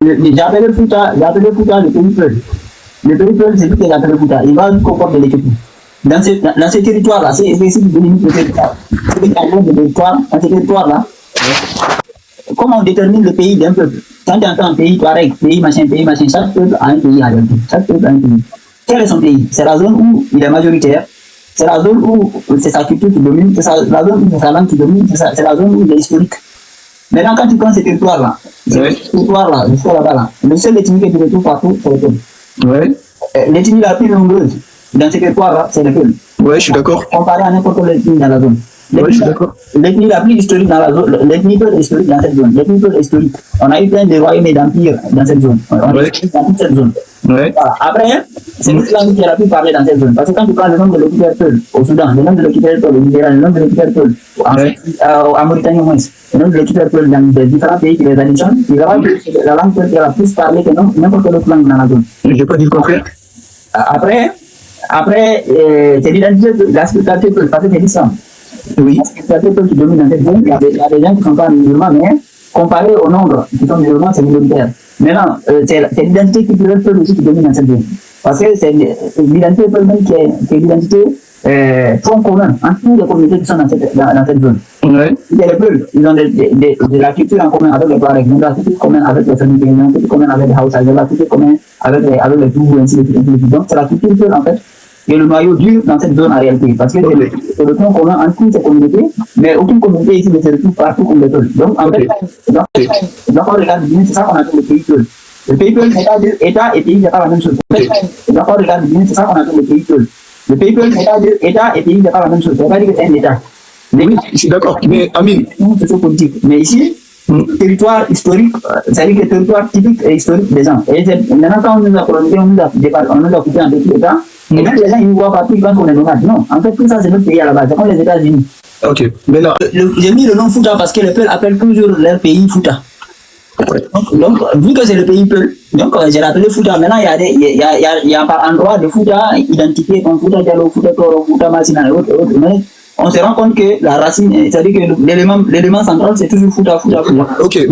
J'appelle le Fouta le pays Peul. Le pays Peul, c'est lui qui appelle le Fouta. Il va jusqu'au port de l'Éthiopie. Dans ce territoire-là, c'est ici que délimite le territoire. C'est le territoire, dans ce territoire-là, comment on détermine le pays d'un peuple? Quand tu entends un pays Touareg, pays machin, chaque peuple a un pays à l'intérieur. Chaque peuple a un pays. Quel est son pays? C'est la zone où il est majoritaire, c'est la zone où c'est sa culture qui domine, c'est la zone où c'est sa langue qui domine, c'est la zone où il est historique. Maintenant, quand tu prends ce territoire-là, jusqu'à là-bas, là, le seul ethnie que tu retrouves partout, c'est le peuple. Ouais. L'ethnie la plus nombreuse dans ce territoire-là, c'est le peuple. Ouais, je suis d'accord. Comparé à n'importe quelle ethnie dans la zone. Ouais, je suis d'accord. L'ethnie la plus historique dans la zone, l'ethnie historique dans cette zone, l'ethnie historique. On a eu plein de royaumes et d'empires dans cette zone. On a eu dans toute cette zone. Ouais. Voilà. Après, c'est notre langue qui a la plus parlé dans cette zone. Parce que quand tu prends le nom de l'Équateur Peul au Soudan, le nom de l'Équateur Peul au Nigeria, le nom de l'Équateur Peul en Mauritanie au moins, le nom de l'Équateur Peul dans les différents pays qui les additionnent, il verra que c'est la langue qui a la plus parlé que n'importe quelle autre langue dans la zone. Je n'ai pas dit le contraire. Après, c'est l'identité de la spiritualité Peul, parce que c'est l'islam. Oui. La spiritualité Peul qui domine dans cette zone, il y a des gens qui ne sont pas musulmans, mais comparé au nombre qui sont musulmans, c'est minoritaire. Maintenant, c'est l'identité culturelle Peul aussi qui domine dans cette zone. Parce que c'est l'identité Peul même qui est l'identité front commun entre toutes les communautés qui sont dans cette zone. Ouais. Il y a les Peuls, ils ont de la culture en commun avec les Touaregs, ils ont de la culture commune avec les Sénégalais, ils ont de la culture commune avec les Haoussa, ils ont de la culture commune avec les Toubou, ainsi de suite. Donc c'est la culture Peul en fait qui est le noyau dur dans cette zone en réalité. Parce que c'est le front commun entre toutes ces communautés, mais aucune communauté ici ne se retrouve partout comme les Peuls. Donc en fait, donc on regarde bien, c'est ça qu'on appelle le pays Peul. Le pays Peul, État et pays, c'est pas la même chose. Donc on regarde bien, c'est ça qu'on appelle le pays Peul. Le pays Peul, État et pays, c'est pas la même chose. Ça veut pas dire que c'est un État. Oui, je suis d'accord. Mais Amine. C'est politique. Mais ici, territoire historique, c'est-à-dire que le territoire typique et historique des gens. Et maintenant, quand on nous a colonisé, on nous a coupé en petits États. Et même les gens, ils ne voient pas plus, ils pensent qu'on est nomades. Non, en fait, tout ça, c'est notre pays à la base. C'est comme les États-Unis. Ok. Maintenant. J'ai mis le nom Fouta parce que les Peuls appellent toujours leur pays Fouta. Donc, vu que c'est le pays Peul, donc j'ai appelé Fouta. Maintenant, il y a par endroit de Fouta identifié comme Fouta Diallo, Fouta Toro, Fouta Massina et autres. Mais on se rend compte que la racine, c'est-à-dire que l'élément central, c'est toujours Fouta. Ok.